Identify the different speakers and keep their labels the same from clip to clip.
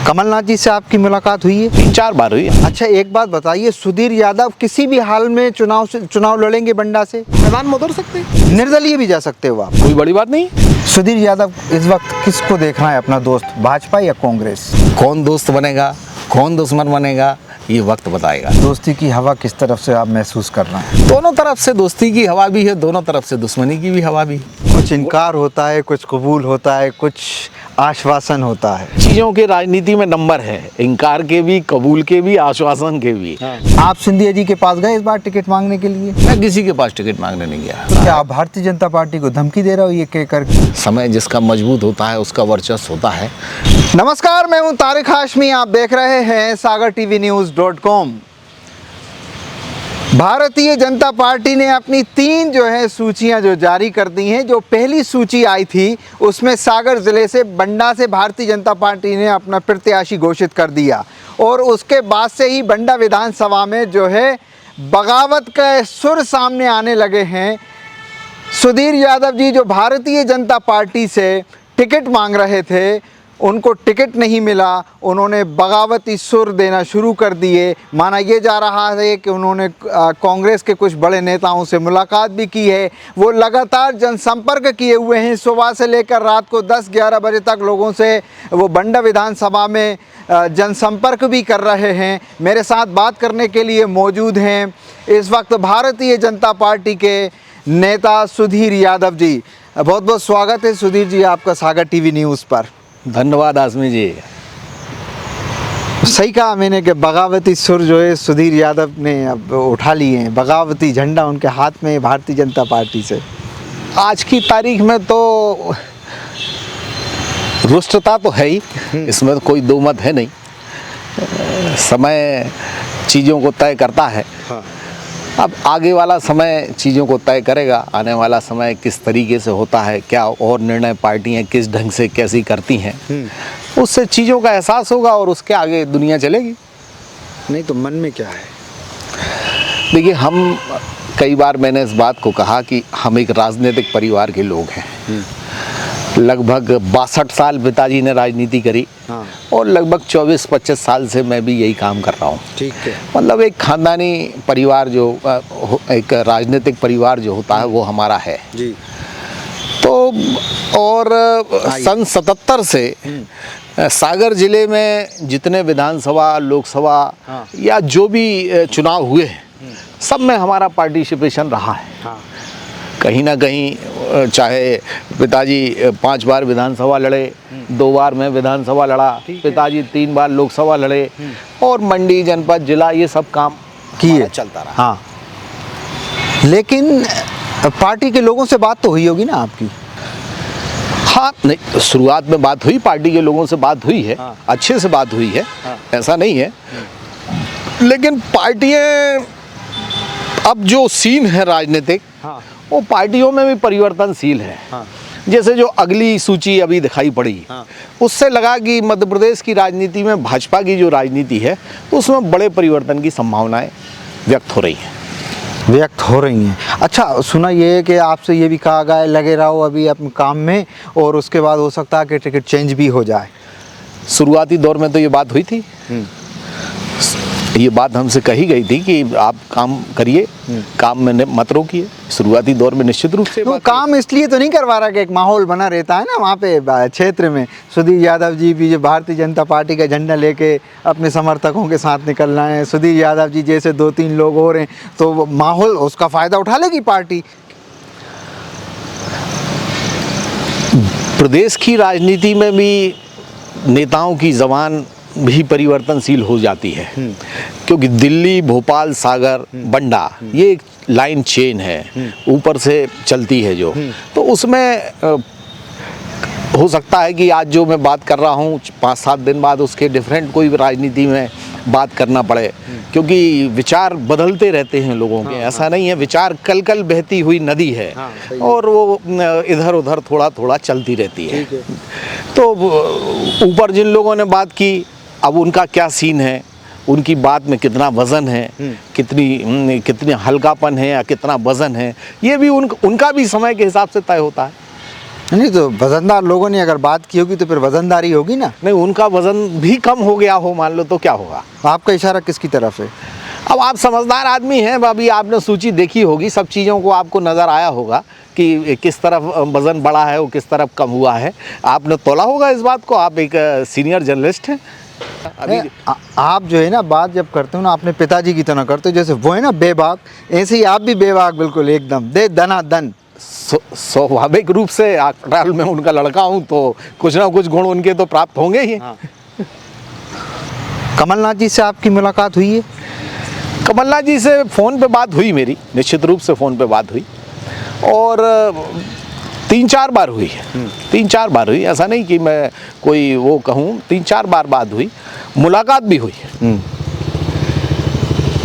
Speaker 1: कमलनाथ जी से आपकी मुलाकात हुई है?
Speaker 2: 3-4 बार हुई है।
Speaker 1: अच्छा, एक बात बताइए, सुधीर यादव किसी भी हाल में चुनाव लड़ेंगे बंडा से?
Speaker 2: मैदान में उतर सकते हैं,
Speaker 1: निर्दलीय भी जा सकते हो आप?
Speaker 2: कोई बड़ी बात नहीं।
Speaker 1: सुधीर यादव इस वक्त किसको देख रहा है अपना दोस्त, भाजपा या कांग्रेस?
Speaker 2: कौन दोस्त बनेगा, कौन दुश्मन बनेगा, ये वक्त बताएगा।
Speaker 1: दोस्ती की हवा किस तरफ से आप महसूस कर रहे हैं?
Speaker 2: दोनों तरफ से दोस्ती की हवा भी है, दोनों तरफ से दुश्मनी की भी हवा भी।
Speaker 1: कुछ इनकार होता है, कुछ कबूल होता है, कुछ आश्वासन होता है।
Speaker 2: चीज़ों के राजनीति में नंबर है, इनकार के भी, कबूल के भी, आश्वासन के भी।
Speaker 1: आप सिंधिया जी के पास गए इस बार टिकट मांगने के लिए?
Speaker 2: मैं किसी के पास टिकट मांगने नहीं गया।
Speaker 1: क्या आप भारतीय जनता पार्टी को धमकी दे रहे हो ये कहकर?
Speaker 2: समय जिसका मजबूत होता है उसका वर्चस्व होता है।
Speaker 1: नमस्कार, मैं हूं तारिक हाशमी, आप देख रहे हैं sagartvnews.com। भारतीय जनता पार्टी ने अपनी 3 सूचियां जारी कर दी हैं। जो पहली सूची आई थी उसमें सागर ज़िले से बंडा से भारतीय जनता पार्टी ने अपना प्रत्याशी घोषित कर दिया और उसके बाद से ही बंडा विधानसभा में बगावत का सुर सामने आने लगे हैं। सुधीर यादव जी जो भारतीय जनता पार्टी से टिकट मांग रहे थे, उनको टिकट नहीं मिला, उन्होंने बगावती सुर देना शुरू कर दिए। माना ये जा रहा है कि उन्होंने कांग्रेस के कुछ बड़े नेताओं से मुलाकात भी की है। वो लगातार जनसंपर्क किए हुए हैं, सुबह से लेकर रात को 10-11 बजे तक लोगों से वो बंडा विधानसभा में जनसंपर्क भी कर रहे हैं। मेरे साथ बात करने के लिए मौजूद हैं इस वक्त भारतीय जनता पार्टी के नेता सुधीर यादव जी। बहुत बहुत स्वागत है सुधीर जी आपका सागर टीवी न्यूज़ पर।
Speaker 2: धन्यवाद आसमी जी।
Speaker 1: सही कहा मैंने कि बगावती सुर सुधीर यादव ने अब उठा लिए हैं, बगावती झंडा उनके हाथ में है भारतीय जनता पार्टी से।
Speaker 2: आज की तारीख में तो रुष्टता तो है ही, इसमें तो कोई दो मत है नहीं। समय चीज़ों को तय करता है।
Speaker 1: हाँ।
Speaker 2: अब आगे वाला समय चीज़ों को तय करेगा, आने वाला समय किस तरीके से होता है, क्या और निर्णय पार्टियां किस ढंग से कैसी करती हैं, उससे चीज़ों का एहसास होगा और उसके आगे दुनिया चलेगी।
Speaker 1: नहीं तो मन में क्या है?
Speaker 2: देखिए, हम कई बार मैंने इस बात को कहा कि हम एक राजनीतिक परिवार के लोग हैं। लगभग 62 साल पिताजी ने राजनीति करी।
Speaker 1: हाँ।
Speaker 2: और लगभग 24-25 साल से मैं भी यही काम कर रहा हूँ।
Speaker 1: ठीक है।
Speaker 2: मतलब एक खानदानी परिवार एक राजनीतिक परिवार जो होता है वो हमारा है
Speaker 1: जी।
Speaker 2: तो और सन 77 से सागर जिले में जितने विधानसभा, लोकसभा या जो भी चुनाव हुए हैं, सब में हमारा पार्टिसिपेशन रहा है।
Speaker 1: हाँ।
Speaker 2: कहीं ना कहीं चाहे पिताजी 5 बार विधानसभा लड़े, 2 बार मैं विधानसभा लड़ा, पिताजी 3 बार लोकसभा लड़े और मंडी, जनपद, जिला, ये सब काम किए, चलता रहा।
Speaker 1: हाँ। लेकिन पार्टी के लोगों से बात तो हुई होगी ना आपकी?
Speaker 2: हाँ, नहीं, शुरुआत में बात हुई, पार्टी के लोगों से बात हुई है।
Speaker 1: हाँ।
Speaker 2: अच्छे से बात हुई है।
Speaker 1: हाँ।
Speaker 2: ऐसा नहीं है। लेकिन पार्टियां अब जो सीन है राजनीतिक,
Speaker 1: हाँ।
Speaker 2: वो पार्टियों में भी परिवर्तनशील है।
Speaker 1: हाँ।
Speaker 2: जैसे जो अगली सूची अभी दिखाई पड़ी,
Speaker 1: हाँ।
Speaker 2: उससे लगा कि मध्य प्रदेश की राजनीति में भाजपा की जो राजनीति है उसमें बड़े परिवर्तन की संभावनाएं व्यक्त हो रही हैं।
Speaker 1: अच्छा, सुना ये है कि आपसे ये भी कहा गया है लगे रहो अभी अपने काम में और उसके बाद हो सकता है कि टिकट चेंज भी हो जाए।
Speaker 2: शुरुआती दौर में तो ये बात हुई थी। ये बात हमसे कही गई थी कि आप काम करिए, काम में मत रोकिए। शुरुआती दौर में निश्चित रूप से
Speaker 1: वो काम इसलिए तो नहीं करवा रहा कि एक माहौल बना रहता है ना वहाँ पे क्षेत्र में। सुधीर यादव जी भी जो भारतीय जनता पार्टी का झंडा लेके अपने समर्थकों के साथ निकल रहे हैं, सुधीर यादव जी जैसे 2-3 लोग हो रहे हैं, तो माहौल उसका फ़ायदा उठा लेगी पार्टी।
Speaker 2: प्रदेश की राजनीति में भी नेताओं की ज़बान भी परिवर्तनशील हो जाती है, क्योंकि दिल्ली, भोपाल, सागर, बंडा, ये एक लाइन चेन है, ऊपर से चलती है जो। तो उसमें हो सकता है कि आज जो मैं बात कर रहा हूँ 5-7 दिन बाद उसके डिफरेंट कोई राजनीति में बात करना पड़े, क्योंकि विचार बदलते रहते हैं लोगों के। ऐसा नहीं है, विचार कल बहती हुई नदी है और वो इधर उधर थोड़ा थोड़ा चलती रहती है। तो ऊपर जिन लोगों ने बात की, अब उनका क्या सीन है, उनकी बात में कितना वज़न है, कितनी हल्कापन है या कितना वज़न है, ये भी उनका भी समय के हिसाब से तय होता है।
Speaker 1: नहीं तो वजनदार लोगों ने अगर बात की होगी तो फिर वजनदारी होगी ना।
Speaker 2: नहीं, उनका वजन भी कम हो गया हो मान लो तो क्या होगा।
Speaker 1: आपका इशारा किसकी तरफ है?
Speaker 2: अब आप समझदार आदमी हैं, अभी आपने सूची देखी होगी, सब चीज़ों को आपको नज़र आया होगा कि किस तरफ वज़न बढ़ा है और किस तरफ कम हुआ है। आपने तोला होगा इस बात को, आप एक सीनियर जर्नलिस्ट हैं। अभी
Speaker 1: आप जो है ना बात जब करते हो ना अपने पिताजी की तरह करते हो, जैसे वो है ना बेबाक, ऐसे ही आप भी बेबाक बिल्कुल एकदम दे दना दन।
Speaker 2: स्वाभाविक रूप से आफ्टर मैं उनका लड़का हूँ तो कुछ ना कुछ गुण उनके तो प्राप्त होंगे ही।
Speaker 1: हाँ। कमलनाथ जी से आपकी मुलाकात हुई है?
Speaker 2: कमलनाथ जी से फ़ोन पे बात हुई मेरी, निश्चित रूप से फ़ोन पे बात हुई और 3-4 बार हुई है। 3-4 बार हुई, ऐसा नहीं कि मैं कोई वो कहूँ, 3-4 बार बात हुई, मुलाकात भी हुई।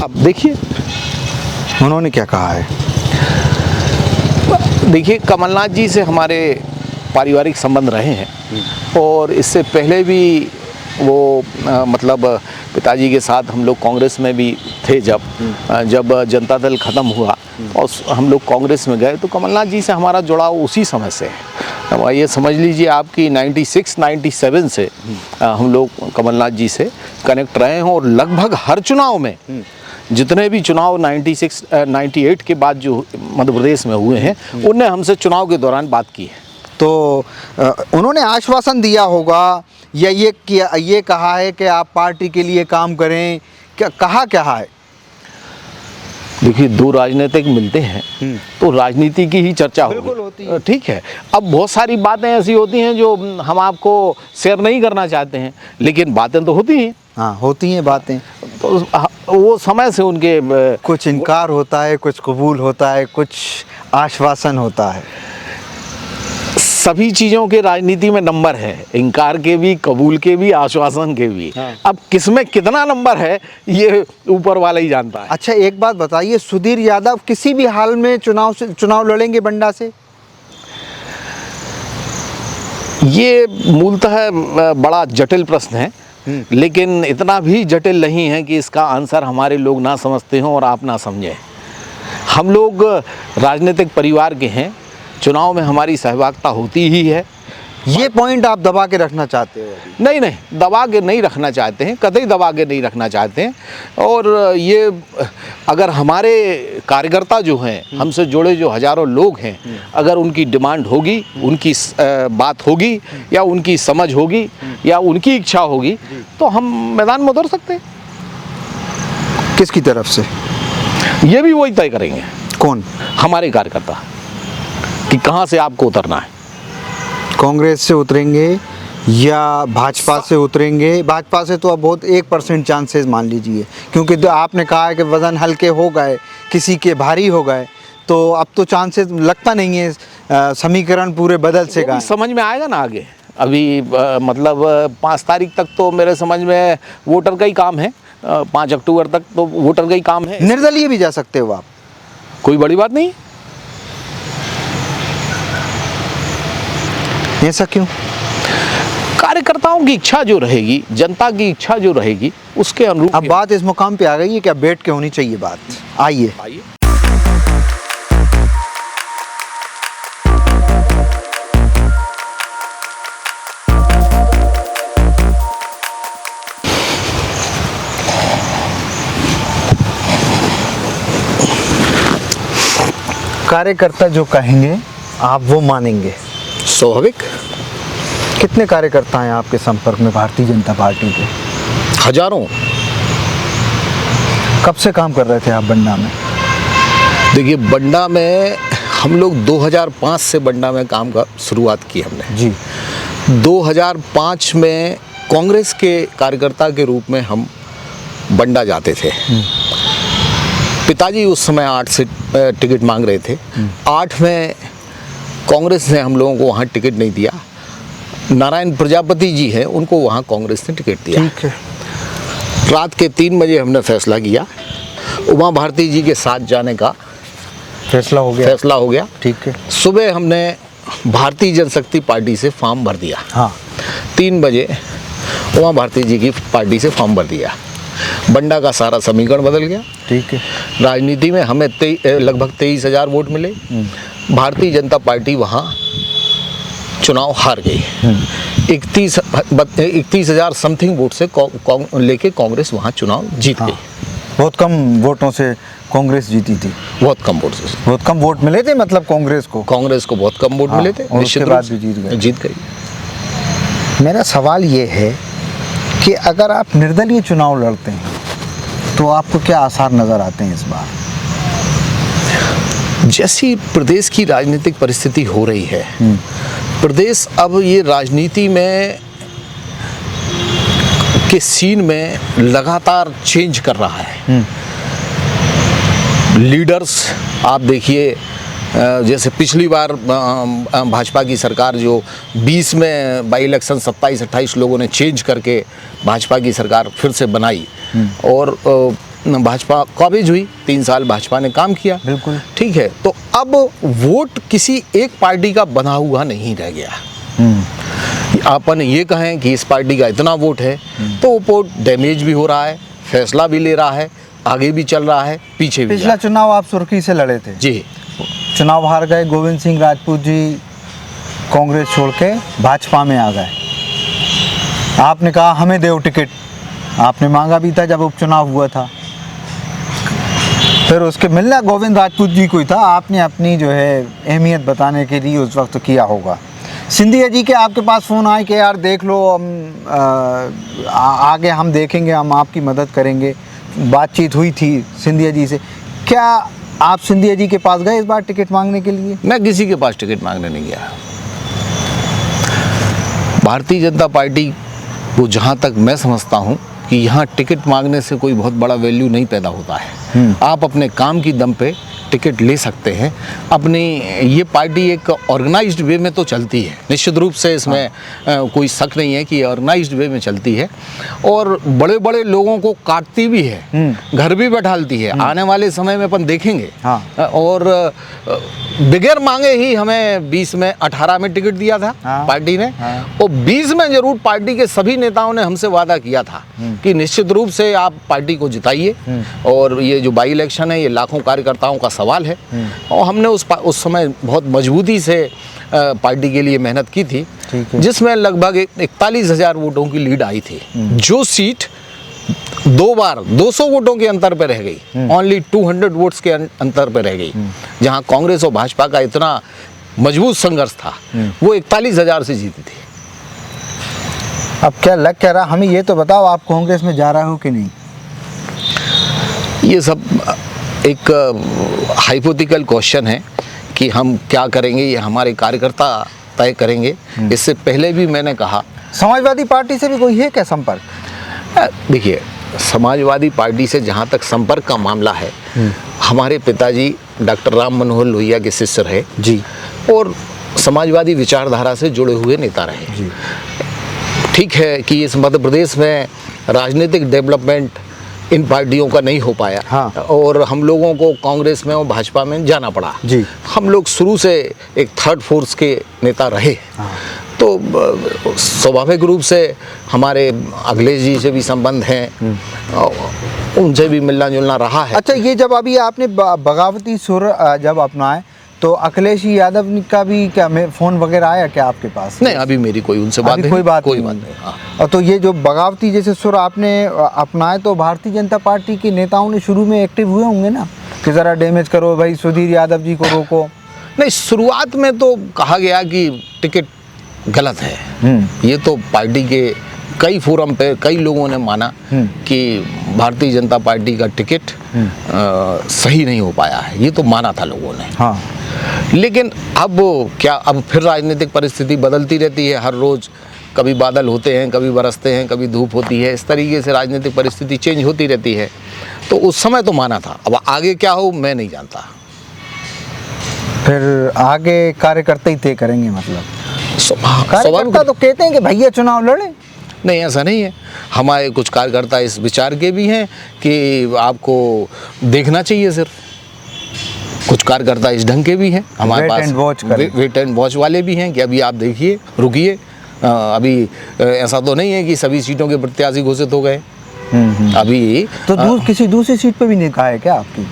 Speaker 2: अब देखिए
Speaker 1: उन्होंने क्या कहा है?
Speaker 2: देखिए, कमलनाथ जी से हमारे पारिवारिक संबंध रहे हैं और इससे पहले भी वो मतलब पिताजी के साथ हम लोग कांग्रेस में भी थे। जब जनता दल ख़त्म हुआ और हम लोग कांग्रेस में गए तो कमलनाथ जी से हमारा जुड़ाव उसी समय से है। अब ये समझ लीजिए आपकी 96-97 से हम लोग कमलनाथ जी से कनेक्ट रहे हैं और लगभग हर चुनाव में, जितने भी चुनाव 96-98 के बाद जो मध्य प्रदेश में हुए हैं, उनने हमसे चुनाव के दौरान बात की है।
Speaker 1: तो उन्होंने आश्वासन दिया होगा या ये कहा है कि आप पार्टी के लिए काम करें, क्या कहा है?
Speaker 2: देखिए, दो राजनीतिक मिलते हैं तो राजनीति की ही चर्चा
Speaker 1: होती है।
Speaker 2: ठीक है। अब बहुत सारी बातें ऐसी होती हैं जो हम आपको शेयर नहीं करना चाहते हैं, लेकिन बातें तो होती हैं।
Speaker 1: हाँ, होती हैं बातें।
Speaker 2: तो वो समय से उनके
Speaker 1: कुछ इनकार होता है, कुछ कबूल होता है, कुछ आश्वासन होता है।
Speaker 2: सभी चीज़ों के राजनीति में नंबर है, इनकार के भी, कबूल के भी, आश्वासन के भी।
Speaker 1: हाँ।
Speaker 2: अब किसमें कितना नंबर है ये ऊपर वाला ही जानता है।
Speaker 1: अच्छा, एक बात बताइए, सुधीर यादव किसी भी हाल में चुनाव लड़ेंगे बंडा से?
Speaker 2: ये मूलतः बड़ा जटिल प्रश्न है, लेकिन इतना भी जटिल नहीं है कि इसका आंसर हमारे लोग ना समझते हों और आप ना समझें। हम लोग राजनीतिक परिवार के हैं, चुनाव में हमारी सहभागिता होती ही है।
Speaker 1: ये पॉइंट आप दबा के रखना चाहते हो अभी?
Speaker 2: नहीं, दबा के नहीं रखना चाहते हैं, कतई दबा के नहीं रखना चाहते हैं। और ये अगर हमारे कार्यकर्ता जो हैं, हमसे जुड़े जो हज़ारों लोग हैं, अगर उनकी डिमांड होगी, उनकी बात होगी या उनकी समझ होगी या उनकी इच्छा होगी तो हम मैदान में उतर सकते हैं।
Speaker 1: किसकी तरफ से?
Speaker 2: ये भी वही तय करेंगे।
Speaker 1: कौन?
Speaker 2: हमारे कार्यकर्ता, कि कहाँ से आपको उतरना है।
Speaker 1: कांग्रेस से उतरेंगे या भाजपा से उतरेंगे? भाजपा से तो अब बहुत 1% चांसेस मान लीजिए, क्योंकि तो आपने कहा है कि वज़न हल्के हो गए, किसी के भारी हो गए, तो अब तो चांसेस लगता नहीं है समीकरण पूरे बदल से गए।
Speaker 2: समझ में आएगा ना आगे। अभी मतलब 5 तारीख तक तो मेरे समझ में वोटर का ही काम है, 5 अक्टूबर तक तो वोटर का ही काम है।
Speaker 1: निर्दलीय भी जा सकते हो आप,
Speaker 2: कोई बड़ी बात नहीं।
Speaker 1: ऐसा क्यों?
Speaker 2: कार्यकर्ताओं की इच्छा जो रहेगी, जनता की इच्छा जो रहेगी, उसके अनुरूप।
Speaker 1: अब बात इस मुकाम पे आ गई है कि अब बैठ के होनी चाहिए बात। आइए कार्यकर्ता जो कहेंगे आप वो मानेंगे?
Speaker 2: स्वाभाविक।
Speaker 1: कितने कार्यकर्ता हैं आपके संपर्क में भारतीय जनता पार्टी के?
Speaker 2: हजारों।
Speaker 1: कब से काम कर रहे थे आप बंडा में?
Speaker 2: देखिए, बंडा में हम लोग 2005 से बंडा में काम का शुरुआत की हमने
Speaker 1: जी।
Speaker 2: 2005 में कांग्रेस के कार्यकर्ता के रूप में हम बंडा जाते थे। पिताजी उस समय 8 से टिकट मांग रहे थे। 8 में कांग्रेस ने हम लोगों को वहाँ टिकट नहीं दिया। नारायण प्रजापति जी हैं, उनको वहाँ कांग्रेस ने टिकट दिया।
Speaker 1: ठीक है।
Speaker 2: रात के 3 बजे हमने फैसला किया, उमा भारती जी के साथ जाने का
Speaker 1: फैसला हो गया।
Speaker 2: ठीक है। सुबह हमने भारतीय जनशक्ति पार्टी से फॉर्म भर दिया।
Speaker 1: हाँ।
Speaker 2: 3 बजे उमा भारती जी की पार्टी से फॉर्म भर दिया। बंडा का सारा समीकरण बदल गया।
Speaker 1: ठीक है।
Speaker 2: राजनीति में हमें लगभग 23,000 वोट मिले। भारतीय जनता पार्टी वहाँ चुनाव हार गई। 31,000 समथिंग वोट से लेके कांग्रेस वहाँ चुनाव जीत गई।
Speaker 1: बहुत कम वोटों से कांग्रेस जीती थी।
Speaker 2: बहुत कम वोट से,
Speaker 1: बहुत कम वोट मिले थे, मतलब कांग्रेस को
Speaker 2: बहुत कम वोट मिले थे।
Speaker 1: और उसके बाद भी जीत गई। मेरा सवाल ये है कि अगर आप निर्दलीय चुनाव लड़ते हैं तो आपको क्या आसार नज़र आते हैं इस बार?
Speaker 2: जैसी प्रदेश की राजनीतिक परिस्थिति हो रही है, प्रदेश अब ये राजनीति में के सीन में लगातार चेंज कर रहा है। लीडर्स आप देखिए, जैसे पिछली बार भाजपा की सरकार जो 20 में बाई इलेक्शन 27-28 लोगों ने चेंज करके भाजपा की सरकार फिर से बनाई और भाजपा काबिज हुई। 3 साल भाजपा ने काम किया,
Speaker 1: बिल्कुल
Speaker 2: ठीक है। तो अब वोट किसी एक पार्टी का बना हुआ नहीं रह गया। अपन ये कहें कि इस पार्टी का इतना वोट है तो वो वोट डैमेज भी हो रहा है, फैसला भी ले रहा है, आगे भी चल रहा है, पीछे भी।
Speaker 1: पिछला चुनाव आप सुर्खी से लड़े थे
Speaker 2: जी,
Speaker 1: चुनाव हार गए। गोविंद सिंह राजपूत जी कांग्रेस छोड़ के भाजपा में आ गए। आपने कहा हमें दो टिकट, आपने मांगा भी था जब उपचुनाव हुआ था। फिर उसके मिलना गोविंद राजपूत जी को ही था। आपने अपनी जो है अहमियत बताने के लिए उस वक्त किया होगा। सिंधिया जी के आपके पास फ़ोन आए कि यार देख लो, हम आगे हम देखेंगे, हम आपकी मदद करेंगे। बातचीत हुई थी सिंधिया जी से। क्या आप सिंधिया जी के पास गए इस बार टिकट मांगने के लिए?
Speaker 2: मैं किसी के पास टिकट मांगने नहीं गया। भारतीय जनता पार्टी को जहाँ तक मैं समझता हूँ कि यहाँ टिकट मांगने से कोई बहुत बड़ा वैल्यू नहीं पैदा होता है। आप अपने काम की दम पे टिकट ले सकते हैं। अपनी ये पार्टी एक ऑर्गेनाइज्ड वे में तो चलती है, निश्चित रूप से इसमें कोई शक नहीं है कि ऑर्गेनाइज्ड वे में चलती है और बड़े बड़े लोगों को काटती भी है, घर भी बैठालती है। आने वाले समय में अपन देखेंगे। और बगैर मांगे ही हमें 20 में 18 में टिकट दिया था पार्टी ने। और 20 में जरूर पार्टी के सभी नेताओं ने हमसे वादा किया था कि निश्चित रूप से आप पार्टी को जिताइए और ये जो बाई इलेक्शन है ये लाखों कार्यकर्ताओं का सवाल है। और हमने उस समय बहुत मजबूती से पार्टी के लिए मेहनत की थी, जिसमें लगभग 41,000 वोटों की लीड आई थी। जो सीट 2 बार 200 वोटों के अंतर पे रह गई, ओनली 200 वोट्स के अंतर पे रह गई, जहां कांग्रेस और भाजपा का इतना मजबूत संघर्ष था, वो 41,000 से जीती थी।
Speaker 1: अब क्या लग क्या रहा, हमें ये तो बताओ, आप कांग्रेस में जा रहे हो कि नहीं?
Speaker 2: ये सब एक हाइपोथेटिकल क्वेश्चन है कि हम क्या करेंगे, ये हमारे कार्यकर्ता तय करेंगे। इससे पहले भी मैंने कहा,
Speaker 1: समाजवादी पार्टी से भी कोई है क्या संपर्क?
Speaker 2: देखिए, समाजवादी पार्टी से जहाँ तक संपर्क का मामला है, हमारे पिताजी डॉक्टर राम मनोहर लोहिया के शिष्य रहे
Speaker 1: जी,
Speaker 2: और समाजवादी विचारधारा से जुड़े हुए नेता रहे जी। ठीक है कि इस मध्य प्रदेश में राजनीतिक डेवलपमेंट इन पार्टियों का नहीं हो पाया। और हम लोगों को कांग्रेस में और भाजपा में जाना पड़ा
Speaker 1: जी।
Speaker 2: हम लोग शुरू से एक थर्ड फोर्स के नेता रहे। तो स्वाभाविक रूप से हमारे अखिलेश जी से भी संबंध हैं, उनसे भी मिलना जुलना रहा है।
Speaker 1: अच्छा, ये जब अभी आपने बगावती सुर जब अपनाए तो अखिलेश यादव का भी क्या फ़ोन वगैरह आया क्या आपके पास?
Speaker 2: नहीं, अभी मेरी कोई उनसे बात नहीं, कोई बात नहीं।
Speaker 1: और तो ये जो बगावती जैसे सुर आपने अपनाए तो भारतीय जनता पार्टी के नेताओं ने शुरू में एक्टिव हुए होंगे ना कि ज़रा डैमेज करो भाई, सुधीर यादव जी को रोको?
Speaker 2: नहीं, शुरुआत में तो कहा गया कि टिकट गलत है। ये तो पार्टी के कई फोरम पे कई लोगों ने माना कि भारतीय जनता पार्टी का टिकट सही नहीं हो पाया है, ये तो माना था लोगों ने। लेकिन अब क्या, अब फिर राजनीतिक परिस्थिति बदलती रहती है हर रोज़। कभी बादल होते हैं, कभी बरसते हैं, कभी धूप होती है, इस तरीके से राजनीतिक परिस्थिति चेंज होती रहती है। तो उस समय तो माना था, अब आगे क्या हो मैं नहीं जानता।
Speaker 1: फिर आगे कार्यकर्ता ही तय करेंगे, मतलब
Speaker 2: कार्यकर्ता
Speaker 1: तो कहते हैं कि भैया चुनाव लड़े।
Speaker 2: नहीं, ऐसा नहीं है। हमारे कुछ कार्यकर्ता इस विचार के भी हैं कि आपको देखना चाहिए सिर्फ। कुछ कार्यकर्ता इस ढंग के भी हैं हमारे पास, वेट एंड वॉच वाले भी हैं कि अभी आप देखिए, रुकिए, अभी ऐसा तो नहीं है कि सभी सीटों के प्रत्याशी घोषित हो गए। अभी
Speaker 1: तो किसी दूसरी सीट पे भी निकाय है क्या आपकी?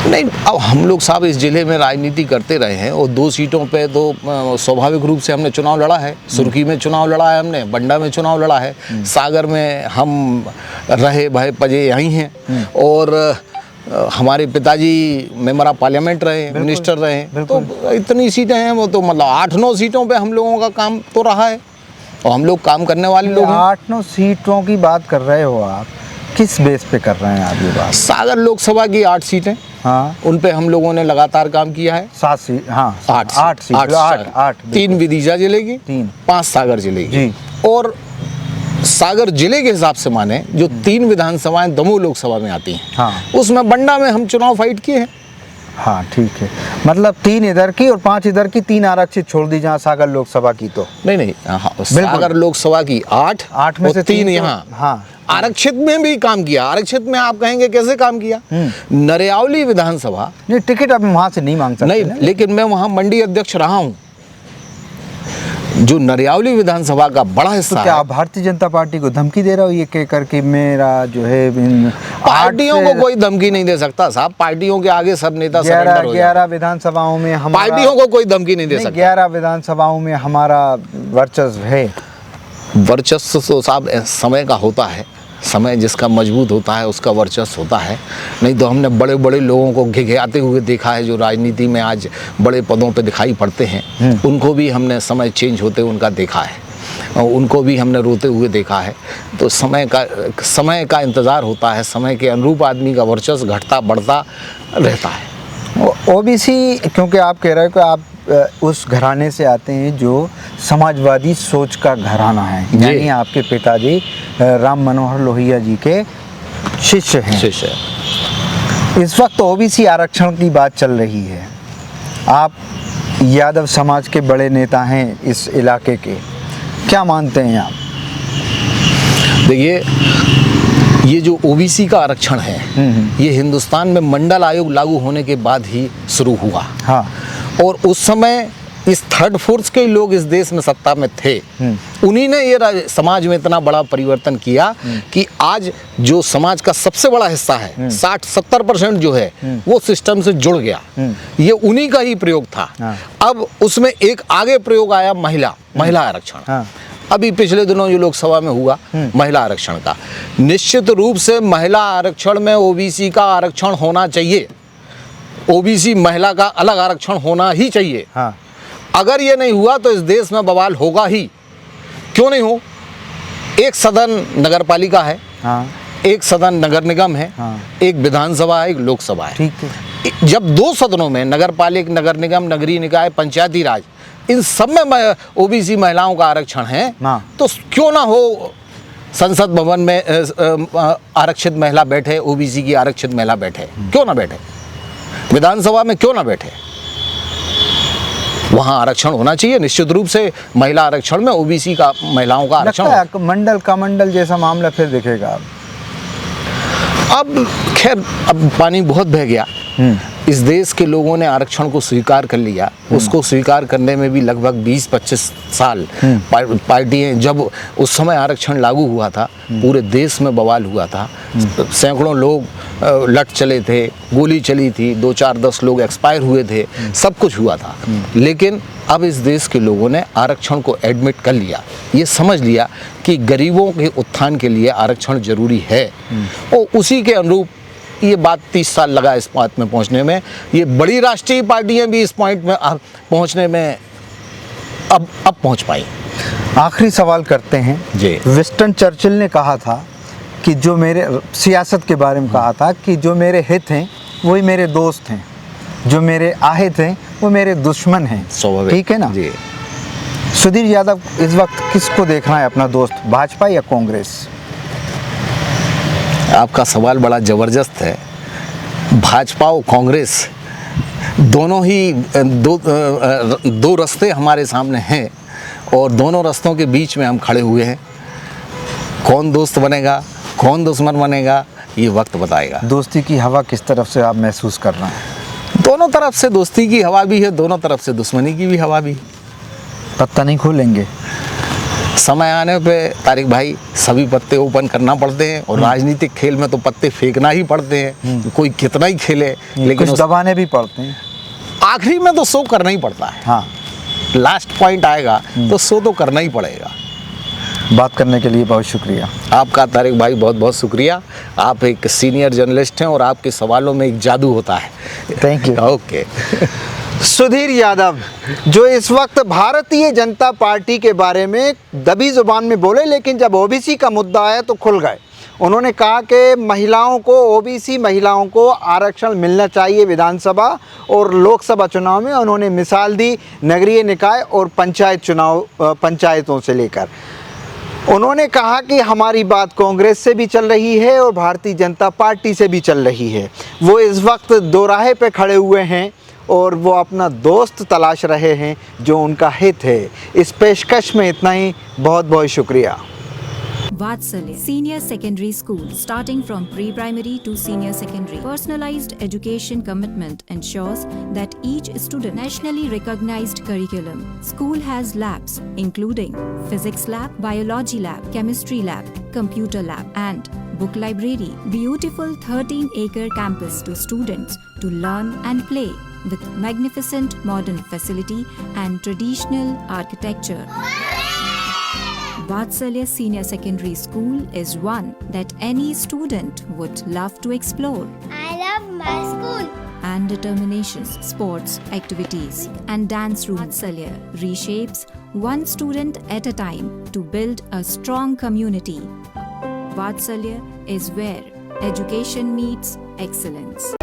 Speaker 2: नहीं, अब हम लोग साहब इस जिले में राजनीति करते रहे हैं और 2 सीटों पे तो स्वाभाविक रूप से हमने चुनाव लड़ा है। सुर्खी में चुनाव लड़ा है हमने, बंडा में चुनाव लड़ा है, सागर में हम रहे भय पजे यहीं हैं, और हमारे पिताजी मेंबर ऑफ पार्लियामेंट रहे, मिनिस्टर रहे, तो इतनी सीटें हैं, वो तो मतलब 8-9 सीटों पे हम लोगों का काम तो रहा है और हम लोग काम करने वाले लोग हैं।
Speaker 1: 8-9 सीटों की बात कर रहे हो आप, किस बेस पे कर रहे हैं आप ये बात?
Speaker 2: सागर लोकसभा की 8 सीटें,
Speaker 1: हाँ,
Speaker 2: उन पे हम लोगों ने लगातार काम किया है।
Speaker 1: 7 सीट, हाँ,
Speaker 2: 8 सीट, 3 विदिशा जिले की, 5 सागर जिले की, और सागर जिले के हिसाब से माने जो 3 विधानसभाएं दमोह लोकसभा में आती हैं, हाँ, उसमें बंडा में हम चुनाव फाइट किए हैं।
Speaker 1: हाँ ठीक है, मतलब 3 इधर की और 5 इधर की, 3 आरक्षित छोड़ दी जहाँ सागर लोकसभा की, तो
Speaker 2: नहीं, हाँ, सागर लोकसभा की 8 में से 3 यहाँ, हाँ, आरक्षित में भी काम किया। आरक्षित में आप कहेंगे कैसे काम किया? नरियावली विधानसभा,
Speaker 1: नहीं टिकट अब वहां से नहीं मांग सकते
Speaker 2: नहीं, लेकिन मैं वहां मंडी अध्यक्ष रहा हूं। जो नरियावली विधानसभा का बड़ा हिस्सा,
Speaker 1: तो क्या आप भारतीय जनता पार्टी को धमकी दे रहे हो ये कह करके मेरा जो है
Speaker 2: पार्टियों को कोई धमकी नहीं दे सकता साहब, पार्टियों के आगे सब नेता सरेंडर हो जाते हैं।
Speaker 1: 11 विधानसभाओं में हम,
Speaker 2: पार्टियों को कोई धमकी नहीं दे सकता।
Speaker 1: 11 विधानसभाओं में हमारा वर्चस्व है।
Speaker 2: वर्चस्व तो साहब समय का होता है, समय जिसका मजबूत होता है उसका वर्चस्व होता है। नहीं तो हमने बड़े बड़े लोगों को घिघियाते हुए देखा है, जो राजनीति में आज बड़े पदों पे दिखाई पड़ते हैं, उनको भी हमने समय चेंज होते उनका देखा है, और उनको भी हमने रोते हुए देखा है। तो समय का इंतज़ार होता है, समय के अनुरूप आदमी का वर्चस्व घटता बढ़ता रहता है।
Speaker 1: ओबीसी, क्योंकि आप कह रहे हो कि आप उस घराने से आते हैं जो समाजवादी सोच का घराना है, यानी आपके पिताजी राम मनोहर लोहिया जी के शिष्य हैं। इस वक्त ओबीसी आरक्षण की बात चल रही है, आप यादव समाज के बड़े नेता हैं इस इलाके के, क्या मानते हैं आप?
Speaker 2: देखिए, ये जो ओबीसी का आरक्षण है, ये हिंदुस्तान में मंडल आयोग लागू होने के बाद ही शुरू हुआ, हाँ, और उस समय इस थर्ड फोर्स के लोग इस देश में सत्ता में थे। उन्हीं ने ये समाज में इतना बड़ा परिवर्तन किया कि आज जो समाज का सबसे बड़ा हिस्सा है, 60-70% जो है, वो सिस्टम से जुड़ गया। ये उन्हीं का ही प्रयोग था। अब उसमें एक आगे प्रयोग आया महिला आरक्षण। अभी पिछले दिनों जो लोकसभा में हुआ महिला आरक्षण का, निश्चित रूप से महिला आरक्षण में ओबीसी का आरक्षण होना चाहिए। ओबीसी महिला का अलग आरक्षण होना ही चाहिए। हाँ। अगर ये नहीं हुआ तो इस देश में बवाल होगा ही। क्यों नहीं हो? एक सदन नगर पालिका है, हाँ, एक सदन नगर निगम है, हाँ, एक विधानसभा है, एक लोकसभा है। ठीक है। जब 2 सदनों में नगर पालिका, नगर निगम, नगरीय निकाय, पंचायती राज, इन सब में ओबीसी महिलाओं का आरक्षण है, हाँ, तो क्यों ना हो संसद भवन में आरक्षित महिला बैठे, ओबीसी की आरक्षित महिला बैठे, क्यों ना बैठे? विधानसभा में क्यों ना बैठे? वहाँ आरक्षण होना चाहिए निश्चित रूप से। महिला आरक्षण में ओबीसी का महिलाओं का आरक्षण,
Speaker 1: मंडल का मंडल जैसा मामला फिर दिखेगा।
Speaker 2: अब खैर, अब पानी बहुत बह गया। इस देश के लोगों ने आरक्षण को स्वीकार कर लिया। उसको स्वीकार करने में भी लगभग 20-25 साल पार्टियां, जब उस समय आरक्षण लागू हुआ था, पूरे देश में बवाल हुआ था, सैकड़ों लोग लट चले थे, गोली चली थी, 2-4-10 लोग एक्सपायर हुए थे, सब कुछ हुआ था। लेकिन अब इस देश के लोगों ने आरक्षण को एडमिट कर लिया, ये समझ लिया कि गरीबों के उत्थान के लिए आरक्षण जरूरी है, और उसी के अनुरूप ये बात 30 साल लगा इस बात में पहुंचने में। ये बड़ी राष्ट्रीय पार्टियां भी इस पॉइंट में पहुंचने में अब पहुंच पाई।
Speaker 1: आखिरी सवाल करते हैं जी। विंस्टन चर्चिल ने कहा था कि जो मेरे सियासत के बारे में कहा था कि जो मेरे हित हैं वही मेरे दोस्त हैं, जो मेरे आहित हैं वो मेरे दुश्मन हैं। ठीक है ना जी। सुधीर यादव इस वक्त किसको देख रहा है अपना दोस्त, भाजपा या कांग्रेस?
Speaker 2: आपका सवाल बड़ा ज़बरदस्त है। भाजपा और कांग्रेस दोनों ही दो रास्ते हमारे सामने हैं, और दोनों रास्तों के बीच में हम खड़े हुए हैं। कौन दोस्त बनेगा, कौन दुश्मन बनेगा, ये वक्त बताएगा।
Speaker 1: दोस्ती की हवा किस तरफ से आप महसूस कर रहे हैं?
Speaker 2: दोनों तरफ से दोस्ती की हवा भी है, दोनों तरफ से दुश्मनी की भी हवा भी।
Speaker 1: पत्ता नहीं खोलेंगे?
Speaker 2: समय आने पे तारिक भाई सभी पत्ते ओपन करना पड़ते हैं, और राजनीतिक खेल में तो पत्ते फेंकना ही पड़ते हैं, कोई कितना ही खेले, लेकिन
Speaker 1: कुछ दबाने भी पड़ते हैं।
Speaker 2: आखिरी में तो शो करना ही पड़ता है।
Speaker 1: हाँ,
Speaker 2: लास्ट पॉइंट आएगा तो शो तो करना ही पड़ेगा।
Speaker 1: बात करने के लिए बहुत शुक्रिया
Speaker 2: आपका तारिक भाई, बहुत बहुत शुक्रिया। आप एक सीनियर जर्नलिस्ट हैं और आपके सवालों में एक जादू होता है।
Speaker 1: Thank you.
Speaker 2: Okay.
Speaker 1: Sudhir Yadav, जो इस वक्त भारतीय जनता पार्टी के बारे में दबी जुबान में बोले, लेकिन जब ओबीसी का मुद्दा आया तो खुल गए। उन्होंने कहा कि महिलाओं को, ओबीसी महिलाओं को आरक्षण मिलना चाहिए विधानसभा और लोकसभा चुनाव में। उन्होंने मिसाल दी नगरीय निकाय और पंचायत चुनाव, पंचायतों से लेकर। उन्होंने कहा कि हमारी बात कांग्रेस से भी चल रही है और भारतीय जनता पार्टी से भी चल रही है। वो इस वक्त दोराहे पे खड़े हुए हैं और वो अपना दोस्त तलाश रहे हैं जो उनका हित है। इस पेशकश में इतना ही। बहुत बहुत शुक्रिया।
Speaker 3: Vatsalya Senior Secondary School, starting from pre-primary to senior secondary. Personalized education commitment ensures that each student nationally recognized curriculum. School has labs including physics lab, biology lab, chemistry lab, computer lab and book library. Beautiful 13-acre campus to students to learn and play with magnificent modern facility and traditional architecture. Vatsalya Senior Secondary School is one that any student would love to explore.
Speaker 4: I love my school.
Speaker 3: And determination, sports, activities and dance room. Vatsalya reshapes one student at a time to build a strong community. Vatsalya is where education meets excellence.